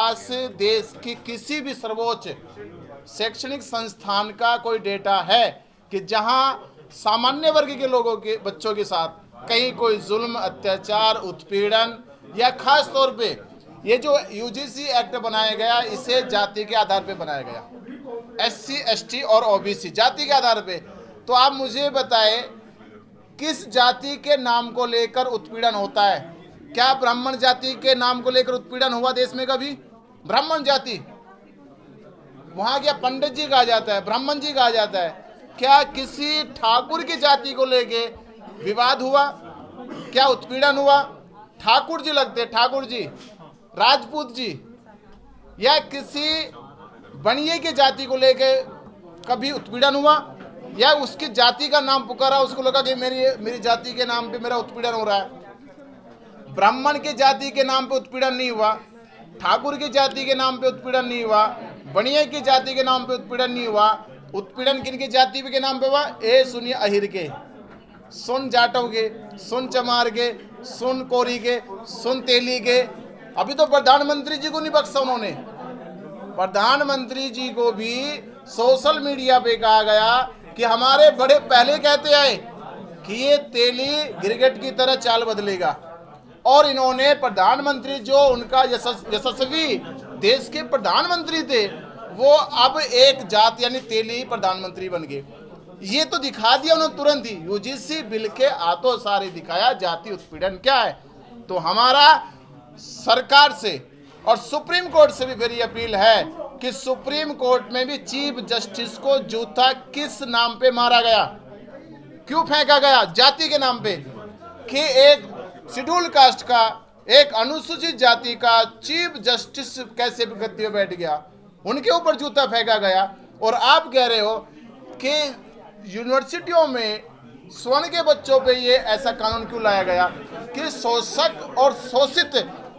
पास देश की किसी भी सर्वोच्च शैक्षणिक संस्थान का कोई डेटा है कि जहां सामान्य वर्ग के लोगों के बच्चों के साथ कहीं कोई जुल्म, अत्याचार, उत्पीड़न या खास तौर पे ये जो यूजीसी एक्ट बनाया गया, इसे जाति के आधार पे बनाया गया, एससी, एसटी और ओबीसी जाति के आधार पे। तो आप मुझे बताएं, किस जाति के नाम को लेकर उत्पीड़न होता है? क्या ब्राह्मण जाति के नाम को लेकर उत्पीड़न हुआ देश में कभी? ब्राह्मण जाति, वहां क्या पंडित जी कहा जाता है, ब्राह्मण जी कहा जाता है? क्या किसी ठाकुर की जाति को लेके विवाद हुआ? क्या उत्पीड़न हुआ? ठाकुर जी लगते, ठाकुर जी, राजपूत जी, या किसी बनिए की जाति को लेके कभी उत्पीड़न हुआ? या उसकी जाति का नाम पुकारा, उसको लगा कि मेरी जाति के नाम पे मेरा उत्पीड़न हो रहा है। ब्राह्मण की जाति के नाम पे उत्पीड़न नहीं हुआ, ठाकुर की जाति के नाम पे उत्पीड़न नहीं हुआ, बनिए की जाति के नाम पे उत्पीड़न नहीं हुआ। उत्पीड़न किन की जाति के नाम पे हुआ? ए सुनिए अहिर के, सुन जाटव के, सुन चमार के, सुन कोरी के, सुन तेली के। अभी तो प्रधानमंत्री जी को नहीं बख्शा उन्होंने। प्रधानमंत्री जी को भी सोशल मीडिया पे कहा गया कि हमारे बड़े पहले कहते आए कि ये तेली गिरगिट की तरह चाल बदलेगा, और इन्होंने प्रधानमंत्री जो उनका यशस्वी देश के प्रधानमंत्री थे, वो अब एक जात यानी तेली प्रधानमंत्री बन गए। ये तो दिखा दिया उन्होंने तुरंत ही, यूजीसी बिल के हाथों सारे दिखाया जाति उत्पीड़न क्या है। तो हमारा सरकार से और सुप्रीम कोर्ट से भी मेरी अपील है कि सुप्रीम कोर्ट में भी चीफ जस्टिस को जूता किस नाम पे मारा गया, क्यों फेंका गया? जाति के नाम पे, कि एक शेड्यूल कास्ट का, एक अनुसूचित जाति का चीफ जस्टिस कैसे गद्दी पे बैठ गया, उनके ऊपर जूता फेंका गया। और आप कह रहे हो कि यूनिवर्सिटियों में स्वर्ण के बच्चों पे ये ऐसा कानून क्यों लाया गया कि शोषक और शोषित,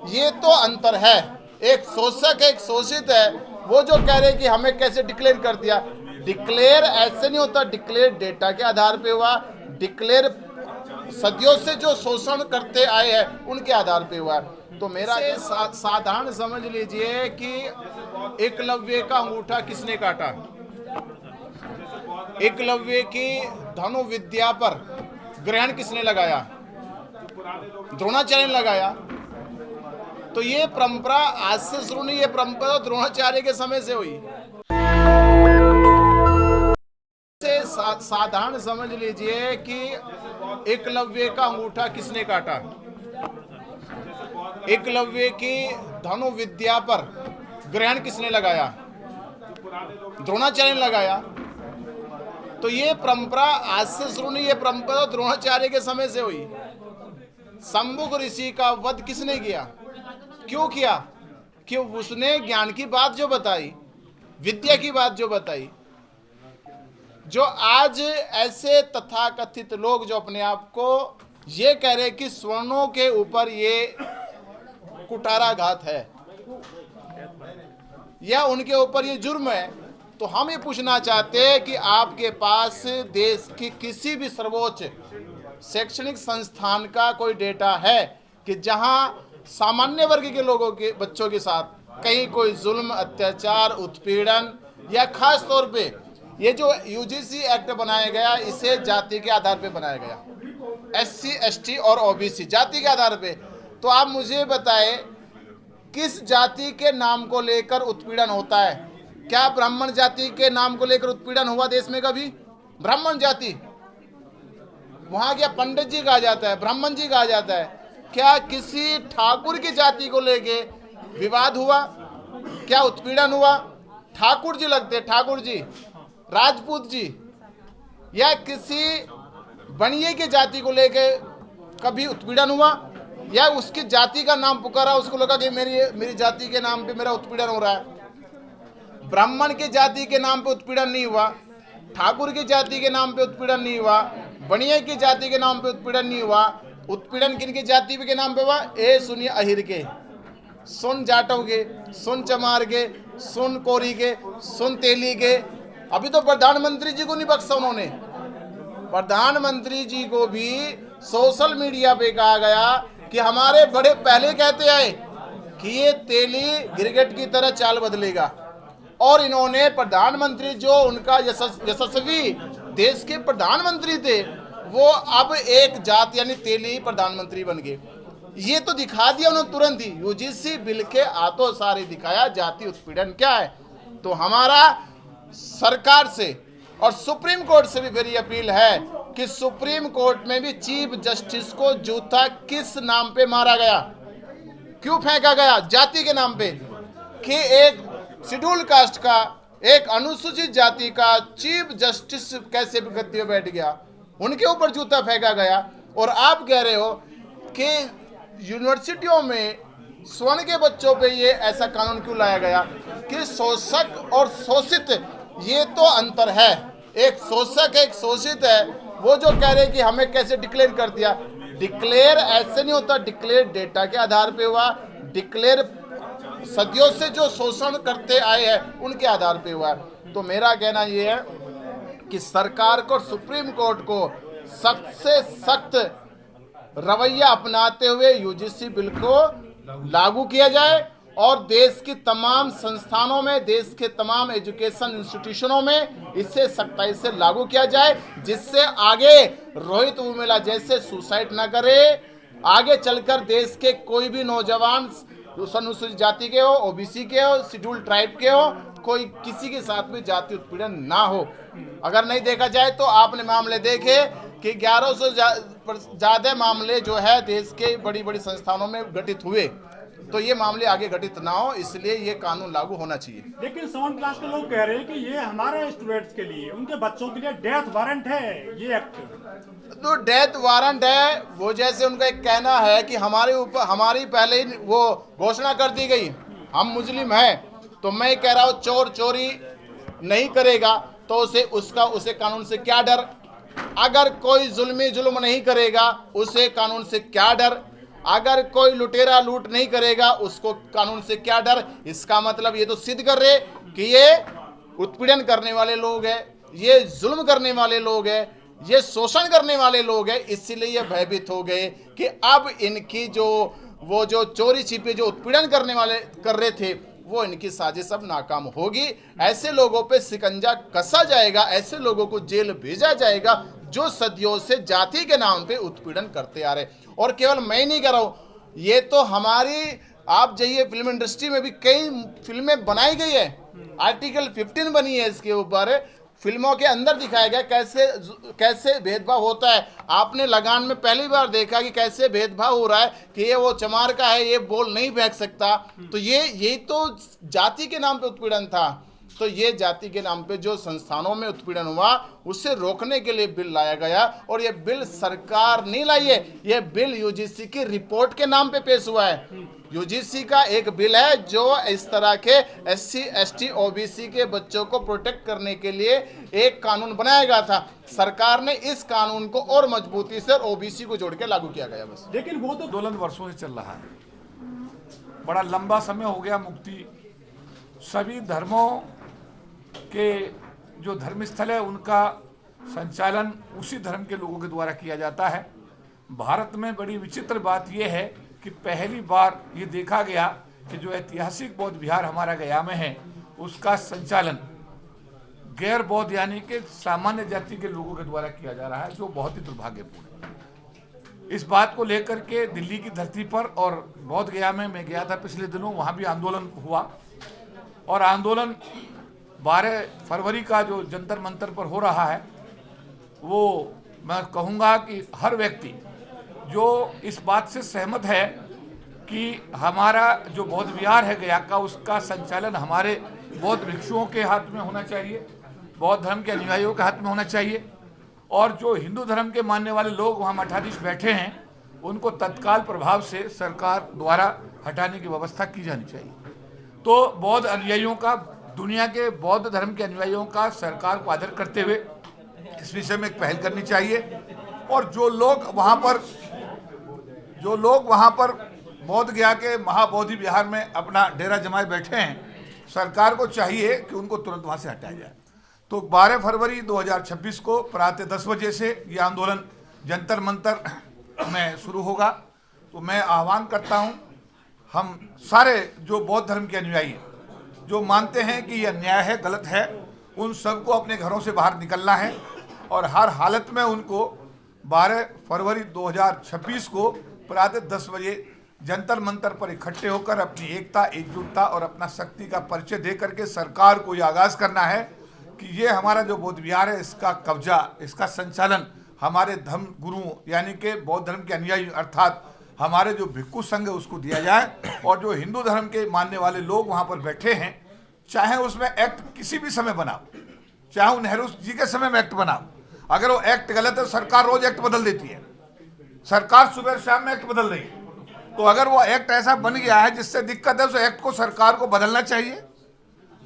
ये तो अंतर है। एक शोषक एक शोषित है, वो जो कह रहे हैं कि हमें कैसे डिक्लेयर कर दिया। डिक्लेयर ऐसे नहीं होता, डिक्लेयर डेटा के आधार पे हुआ, डिक्लेयर सदियों से जो शोषण करते आए हैं उनके आधार पे हुआ। तो मेरा साधारण समझ लीजिए कि एकलव्य का अंगूठा किसने काटा? एकलव्य की धनुर्विद्या पर ग्रहण किसने लगाया? द्रोणाचार्य ने लगाया। तो ये परंपरा आज से शुरू नहीं, ये परंपरा द्रोणाचार्य के समय से हुई। साधारण समझ लीजिए कि एकलव्य का अंगूठा किसने काटा? एकलव्य की धनुर्विद्या पर ग्रहण किसने लगाया? द्रोणाचार्य ने लगाया। तो ये परंपरा आज से शुरू नहीं, ये परंपरा द्रोणाचार्य के समय से हुई। शंभुक ऋषि का वध किसने किया? क्यों किया? कि उसने ज्ञान की बात जो बताई, विद्या की बात जो बताई। जो आज ऐसे तथाकथित लोग जो अपने आप को ये कह रहे कि स्वर्णों के ऊपर ये कुठाराघात है या उनके ऊपर ये जुर्म है, तो हम ये पूछना चाहते हैं कि आपके पास देश की किसी भी सर्वोच्च शैक्षणिक संस्थान का कोई डेटा है कि जहां सामान्य वर्ग के लोगों के बच्चों के साथ कहीं कोई जुल्म, अत्याचार, उत्पीड़न या खास तौर पे ये जो यूजीसी एक्ट बनाया गया, इसे जाति के आधार पे बनाया गया, एससी, एसटी और ओबीसी जाति के आधार पे। तो आप मुझे बताएं, किस जाति के नाम को लेकर उत्पीड़न होता है? क्या ब्राह्मण जाति के नाम को लेकर उत्पीड़न हुआ देश में कभी? ब्राह्मण जाति, वहां क्या पंडित जी कहा जाता है, ब्राह्मण जी कहा जाता है? क्या किसी ठाकुर की जाति को लेके विवाद हुआ? क्या उत्पीड़न हुआ? ठाकुर जी लगते, ठाकुर जी, राजपूत जी, या किसी बनिए की जाति को लेके कभी उत्पीड़न हुआ? या उसकी जाति का नाम पुकारा, उसको लगा कि मेरी जाति के नाम पे मेरा उत्पीड़न हो रहा है। ब्राह्मण की जाति के नाम पे उत्पीड़न नहीं हुआ, ठाकुर की जाति के नाम पे उत्पीड़न नहीं हुआ, बनिए की जाति के नाम पे उत्पीड़न नहीं हुआ। उत्पीड़न किन की जाति के नाम पे हुआ? ए सुनिए अहिर के, सुन जाटव के, सुन चमार के, सुन कोरी के, सुन तेली के। अभी तो प्रधानमंत्री जी को नहीं बख्शा उन्होंने। प्रधानमंत्री जी को भी सोशल मीडिया पे कहा गया कि हमारे बड़े पहले कहते आए कि ये तेली गिरगिट की तरह चाल बदलेगा। और इन्होंने प्रधानमंत्री जो उनका यशस्वी देश के प्रधानमंत्री थे, वो अब एक जात यानी तेली प्रधानमंत्री बन गए। ये तो दिखा दिया उन्होंने तुरंत ही, यूजीसी बिल के आतों सारे दिखाया जाति उत्पीड़न क्या है। तो हमारा सरकार से और सुप्रीम कोर्ट से भी मेरी अपील है कि सुप्रीम कोर्ट में भी चीफ जस्टिस को जूता किस नाम पे मारा गया, क्यों फेंका गया? जाति के नाम पे, कि एक शेड्यूल कास्ट का, एक अनुसूचित जाति का चीफ जस्टिस कैसे गद्दी में बैठ गया, उनके ऊपर जूता फेंका गया। और आप कह रहे हो कि यूनिवर्सिटियों में स्वर्ण के बच्चों पे ये ऐसा कानून क्यों लाया गया कि शोषक और शोषित, ये तो अंतर है। एक शोषक एक शोषित है, वो जो कह रहे हैं कि हमें कैसे डिक्लेयर कर दिया, डिक्लेयर ऐसे नहीं होता, डिक्लेयर डेटा के आधार पे हुआ, डिक्लेयर सदियों से जो शोषण करते आए हैं उनके आधार पे हुआ है। तो मेरा कहना ये है कि सरकार को, सुप्रीम कोर्ट को सख्त से सख्त रवैया अपनाते हुए यूजीसी बिल को लागू किया जाए और देश की तमाम संस्थानों में, देश के तमाम एजुकेशन इंस्टीट्यूशनों में इसे सख्ताई से लागू किया जाए, जिससे आगे रोहित उर्मिला जैसे सुसाइड ना करे, आगे चलकर देश के कोई भी नौजवान अनुसूचित जाति के हो, ओबीसी के हो, शेड्यूल ट्राइब के हो, कोई किसी के साथ भी जाति उत्पीड़न ना हो। अगर नहीं देखा जाए तो आपने मामले देखे कि 1100 ज़्यादा मामले जो है देश के बड़ी बड़ी संस्थानों में घटित हुए, तो ये मामले आगे घटित ना हो, इसलिए ये कानून लागू होना चाहिए। लेकिन 7th क्लास के लोग कह रहे हैं कि ये हमारे स्टूडेंट्स के लिए, उनके बच्चों के लिए डेथ वारंट है ये एक्ट। तो डेथ वारंट है, वो जैसे उनका एक कहना है कि हमारे ऊपर, हमारी पहले ही वो घोषणा कर दी गई, हम मुस्लिम हैं, तो मैं कह रहा हूँ चोर चोरी नहीं करेगा तो उसे कानून से क्या डर, अगर कोई जुल्म नहीं करेगा उसे कानून से क्या डर, अगर कोई लुटेरा लूट नहीं करेगा उसको कानून से क्या डर। इसका मतलब ये तो सिद्ध कर रहे कि ये उत्पीड़न करने वाले लोग हैं, ये जुल्म करने वाले लोग हैं, ये शोषण करने वाले लोग हैं। इसीलिए ये भयभीत हो गए कि अब इनकी वो जो चोरी छिपे जो उत्पीड़न करने वाले कर रहे थे, वो इनकी साजिश अब नाकाम होगी। ऐसे लोगों पे शिकंजा कसा जाएगा, ऐसे लोगों को जेल भेजा जाएगा जो सदियों से जाति के नाम पे उत्पीड़न करते आ रहे। और केवल मैं नहीं कह रहा हूँ, ये तो हमारी, आप जाइए फिल्म इंडस्ट्री में भी कई फिल्में बनाई गई है, आर्टिकल 15 बनी है इसके ऊपर, फिल्मों के अंदर दिखाया गया कैसे भेदभाव होता है। आपने लगान में पहली बार देखा कि कैसे भेदभाव हो रहा है कि ये वो चमार का है, ये बोल नहीं फेंक सकता, तो ये तो जाति के नाम पे उत्पीड़न था। तो ये जाति के नाम पे जो संस्थानों में उत्पीड़न हुआ उसे रोकने के लिए बिल लाया गया, और ये बिल सरकार नहीं लाई है, ये बिल यूजीसी की रिपोर्ट के नाम पे पेश हुआ है। यूजीसी का एक बिल है जो इस तरह के SC ST OBC के बच्चों को प्रोटेक्ट करने के लिए एक कानून बनाया गया था। सरकार ने इस कानून को और मजबूती से OBC को जोड़ के लागू किया गया बस। लेकिन वो तो आंदोलन वर्षों से चल रहा है, बड़ा लंबा समय हो गया। मुक्ति सभी धर्मों के जो धर्मस्थल है उनका संचालन उसी धर्म के लोगों के द्वारा किया जाता है। भारत में बड़ी विचित्र बात यह है कि पहली बार ये देखा गया कि जो ऐतिहासिक बौद्ध विहार हमारा गया में है उसका संचालन गैर बौद्ध यानी कि सामान्य जाति के लोगों के द्वारा किया जा रहा है, जो बहुत ही दुर्भाग्यपूर्ण है। इस बात को लेकर के दिल्ली की धरती पर और बौद्ध गया में मैं गया था पिछले दिनों, वहाँ भी आंदोलन हुआ। और आंदोलन 12 फरवरी का जो जंतर मंतर पर हो रहा है, वो मैं कहूँगा कि हर व्यक्ति जो इस बात से सहमत है कि हमारा जो बौद्ध विहार है गया का, उसका संचालन हमारे बौद्ध भिक्षुओं के हाथ में होना चाहिए, बौद्ध धर्म के अनुयायियों के हाथ में होना चाहिए, और जो हिंदू धर्म के मानने वाले लोग वहाँ मठाधीश बैठे हैं उनको तत्काल प्रभाव से सरकार द्वारा हटाने की व्यवस्था की जानी चाहिए। तो बौद्ध अनुयायियों का, दुनिया के बौद्ध धर्म के अनुयायियों का सरकार को आदर करते हुए इस विषय में एक पहल करनी चाहिए। और जो लोग वहाँ पर बौद्ध गया के महाबोधि विहार में अपना डेरा जमाए बैठे हैं, सरकार को चाहिए कि उनको तुरंत वहाँ से हटाया जाए। तो 12 फरवरी 2026 को प्रातः 10 बजे से ये आंदोलन जंतर मंतर में शुरू होगा। तो मैं आह्वान करता हूँ हम सारे जो बौद्ध धर्म के अनुयायी हैं, जो मानते हैं कि यह अन्याय है, गलत है, उन सबको अपने घरों से बाहर निकलना है और हर हालत में उनको 12 फरवरी 2026 को प्रातः 10 बजे जंतर मंतर पर इकट्ठे होकर अपनी एकता, एकजुटता और अपना शक्ति का परिचय दे करके सरकार को ये आगाज करना है कि ये हमारा जो बौद्ध विहार है, इसका कब्जा, इसका संचालन हमारे धर्म गुरुओं यानी कि बौद्ध धर्म के अनुयायी अर्थात हमारे जो भिक्खु संघ है उसको दिया जाए। और जो हिंदू धर्म के मानने वाले लोग वहाँ पर बैठे हैं, चाहे उसमें एक्ट किसी भी समय बनाओ, चाहे वो नेहरू जी के समय में एक्ट बनाओ, अगर वो एक्ट गलत है तो सरकार रोज एक्ट बदल देती है, सरकार सुबह शाम में एक्ट बदल रही है। तो अगर वो एक्ट ऐसा बन गया है जिससे दिक्कत है, तो एक्ट को सरकार को बदलना चाहिए।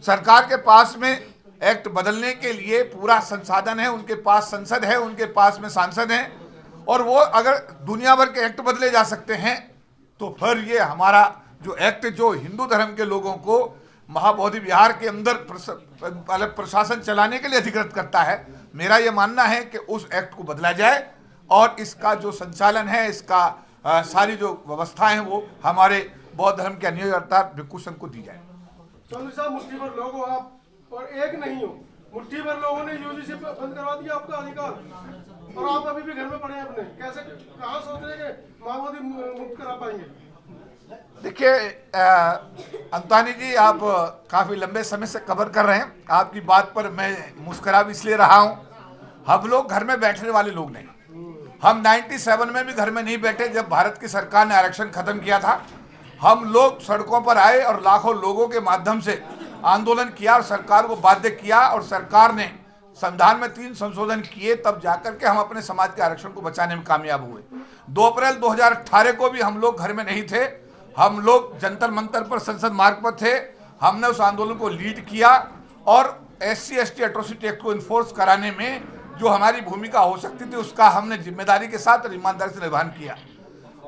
सरकार के पास में एक्ट बदलने के लिए पूरा संसाधन है, उनके पास संसद है, उनके पास में सांसद हैं, और वो अगर दुनिया भर के एक्ट बदले जा सकते हैं तो फिर ये हमारा जो एक्ट जो हिंदू धर्म के लोगों को महाबोधि विहार के अंदर प्रशासन चलाने के लिए अधिकृत करता है, मेरा ये मानना है कि उस एक्ट को बदला जाए और इसका जो संचालन है, इसका सारी जो व्यवस्थाएं हैं वो हमारे बौद्ध धर्म के अनुयायी अर्थात भिक्खु संघ को दी जाए। चौधरी साहब, मुट्ठी भर लोग हो आप और एक नहीं हो, मुट्ठी भर लोगों ने यूजीसी बंद करवा दिया आपका अधिकार और आप अभी भी घर में पड़े हैं अपने। कैसे, कहाँ सोच रहे हैं कि माओवादी मुक्त करा पाएंगे? देखिए अंतानी जी, आप काफी लंबे समय से कवर कर रहे हैं, आपकी बात पर मैं मुस्कुरा भी इसलिए रहा हूं। हम लोग घर में बैठने वाले लोग नहीं, हम 97 में भी घर में नहीं बैठे जब भारत की सरकार ने आरक्षण खत्म किया था। हम लोग सड़कों पर आए और लाखों लोगों के माध्यम से आंदोलन किया और सरकार को बाध्य किया, और सरकार ने संविधान में 3 संशोधन किए, तब जाकर के हम अपने समाज के आरक्षण को बचाने में कामयाब हुए। 2 अप्रैल 2018 को भी हम लोग घर में नहीं थे, हम लोग जंतर मंतर पर संसद मार्ग पर थे। हमने उस आंदोलन को लीड किया और SC/ST एट्रोसिटी एक्ट को इन्फोर्स कराने में जो हमारी भूमिका हो सकती थी उसका हमने जिम्मेदारी के साथ और ईमानदारी से निर्वहन किया।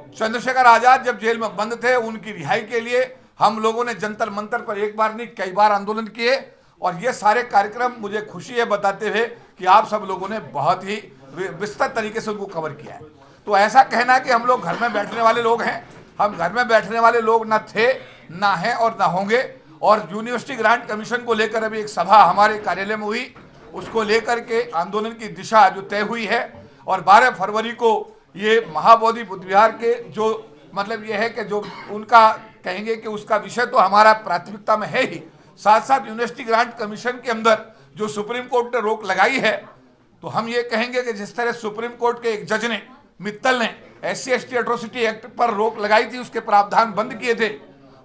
चंद्रशेखर आजाद जब जेल में बंद थे, उनकी रिहाई के लिए हम लोगों ने जंतर मंतर पर एक बार नहीं कई बार आंदोलन किए, और ये सारे कार्यक्रम मुझे खुशी है बताते हुए कि आप सब लोगों ने बहुत ही विस्तृत तरीके से उनको कवर किया है। तो ऐसा कहना कि हम लोग घर में बैठने वाले लोग हैं, हम घर में बैठने वाले लोग न थे, ना हैं और ना होंगे। और यूनिवर्सिटी ग्रांट कमीशन को लेकर अभी एक सभा हमारे कार्यालय में हुई, उसको लेकर के आंदोलन की दिशा जो तय हुई है, और 12 फरवरी को ये महाबोधि बुद्ध विहार के जो मतलब ये है कि जो उनका कहेंगे कि उसका विषय तो हमारा प्राथमिकता में है ही, साथ साथ यूनिवर्सिटी ग्रांट कमीशन के अंदर जो सुप्रीम कोर्ट ने रोक लगाई है, तो हम ये कहेंगे कि जिस तरह सुप्रीम कोर्ट के एक जज ने, मित्तल ने SC/ST एट्रोसिटी एक्ट पर रोक लगाई थी, उसके प्रावधान बंद किए थे,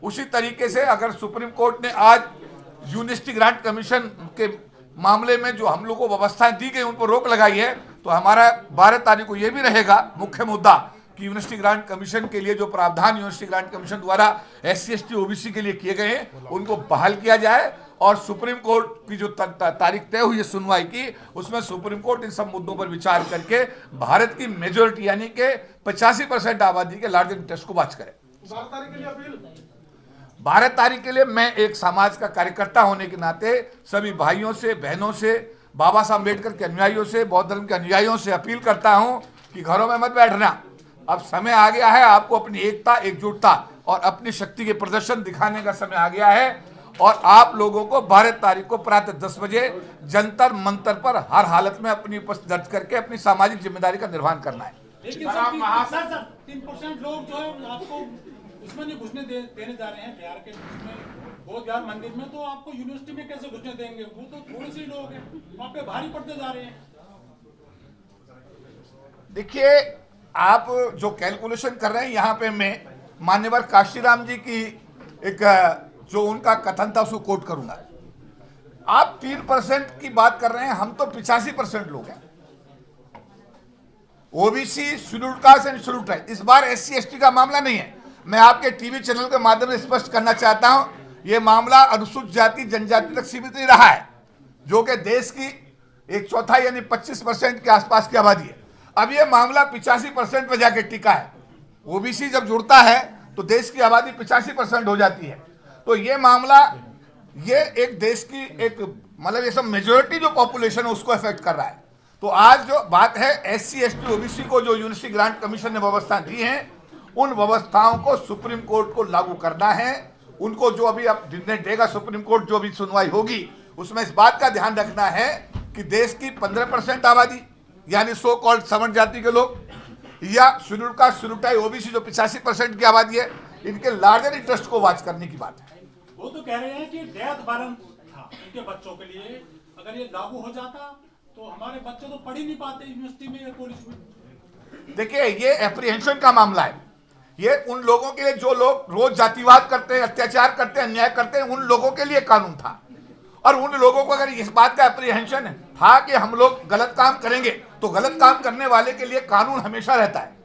उसी तरीके से अगर सुप्रीम कोर्ट ने आज यूनिवर्सिटी ग्रांट कमीशन के मामले में जो हम लोग को व्यवस्थाएं दी गई उन पर रोक लगाई है, तो हमारा 12 तारीख को यह भी रहेगा मुख्य मुद्दा कि यूनिवर्सिटी ग्रांट कमीशन के लिए जो प्रावधान यूनिवर्सिटी ग्रांट कमीशन द्वारा SC/ST OBC के लिए किए गए हैं उनको बहाल किया जाए, और सुप्रीम कोर्ट की जो तारीख तय हुई है सुनवाई की, उसमें सुप्रीम कोर्ट इन सब मुद्दों पर विचार करके भारत की मेजोरिटी यानी कि 85% आबादी के लार्ज इंटरेस्ट को वाच करे। 12 तारीख के लिए अपील, 12 तारीख के लिए मैं एक समाज का कार्यकर्ता होने के नाते सभी भाइयों से, बहनों से, बाबा साहब अम्बेडकर के अनुयायियों से, बौद्ध धर्म के अनुयायियों से अपील करता हूं कि घरों में मत बैठना। अब समय आ गया है, आपको अपनी एकता, एकजुटता और अपनी शक्ति के प्रदर्शन दिखाने का समय आ गया है, और आप लोगों को 12 तारीख को प्रातः 10 बजे जंतर मंतर पर हर हालत में अपनी उपस्थिति दर्ज करके अपनी सामाजिक जिम्मेदारी का निर्वहन करना है। लेकिन सर 3% लोग जो है आपको इसमें नहीं घुसने देने जा रहे हैं बिहार के बौद्ध विहार मंदिर में, तो आपको यूनिवर्सिटी में कैसे घुसने देंगे? वो तो थोड़े से लोग हैं, वहाँ पे भारी पड़ते जा रहे हैं। देखिए, आप जो कैलकुलेशन कर रहे हैं, यहाँ पे मैं मान्यवर काशीराम जी की एक जो उनका कथन था उसको कोट करूंगा। आप 3% की बात कर रहे हैं, हम तो 85% लोग हैं। OBC scheduled caste and scheduled tribe, इस बार SC/ST का मामला नहीं है। मैं आपके टीवी चैनल के माध्यम से स्पष्ट करना चाहता हूं, यह मामला अनुसूचित जाति जनजाति तक सीमित नहीं रहा है, जो कि देश की 1/4 यानी 25% के आसपास की आबादी है। अब यह मामला 85% पर जाके टिका है। OBC जब जुड़ता है तो देश की आबादी 85% हो जाती है। तो ये मामला ये एक देश की एक मतलब ये सब मेजोरिटी जो पॉपुलेशन है उसको अफेक्ट कर रहा है। तो आज जो बात है SC/ST OBC को जो यूनिवर्सिटी ग्रांट कमीशन ने व्यवस्था दी है उन व्यवस्थाओं को सुप्रीम कोर्ट को लागू करना है। उनको जो अभी अब निर्णय देगा सुप्रीम कोर्ट, जो भी सुनवाई होगी, उसमें इस बात का ध्यान रखना है कि देश की 15% आबादी यानी सो कॉल्ड समझ जाति के लोग या schedule caste schedule tribe OBC जो 85% की आबादी है, इनके लार्जर इंटरेस्ट को वॉच करने की बात है। वो तो कह रहे हैं कि डेथ वारंट था इनके बच्चों के लिए, अगर ये लागू हो जाता तो हमारे बच्चे तो पढ़ ही नहीं पाते यूनिवर्सिटी में या कॉलेज में। देखिए, ये एप्रीहेंशन का मामला है। ये उन लोगों के लिए जो लोग रोज जातिवाद करते हैं, अत्याचार करते हैं, अन्याय करते हैं, उन लोगों के लिए कानून था। और उन लोगों को अगर इस बात का एप्रीहेंशन था कि हम लोग गलत काम करेंगे, तो गलत काम करने वाले के लिए कानून हमेशा रहता है।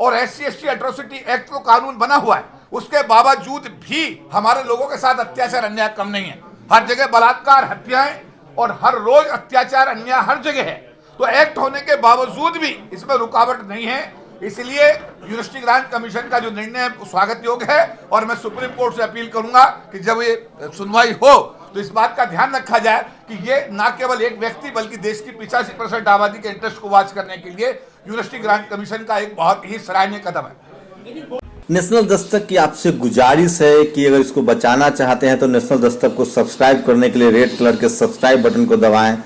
और SC/ST एट्रोसिटी एक्ट तो कानून बना हुआ है, उसके बावजूद भी हमारे लोगों के साथ अत्याचार अन्याय कम नहीं है। हर जगह बलात्कार, हत्याएं और हर रोज अत्याचार अन्याय हर जगह है। तो एक्ट होने के बावजूद भी इसमें रुकावट नहीं है। इसलिए यूनिवर्सिटी ग्रांट कमीशन का जो निर्णय है स्वागत योग्य है। और मैं सुप्रीम कोर्ट से अपील करूंगा कि जब ये सुनवाई हो तो इस बात का ध्यान रखा जाए कि ये ना केवल एक व्यक्ति बल्कि देश की 85% आबादी के इंटरेस्ट को वॉच करने के लिए यूनिवर्सिटी ग्रांट कमीशन का एक बहुत ही सराहनीय कदम है। नेशनल दस्तक की आपसे गुजारिश है कि अगर इसको बचाना चाहते हैं तो नेशनल दस्तक को सब्सक्राइब करने के लिए रेड कलर के सब्सक्राइब बटन को दबाएं,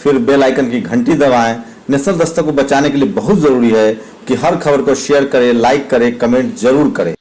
फिर बेल आइकन की घंटी दबाएं। नेशनल दस्तक को बचाने के लिए बहुत जरूरी है कि हर खबर को शेयर करें, लाइक करें, कमेंट जरूर करें।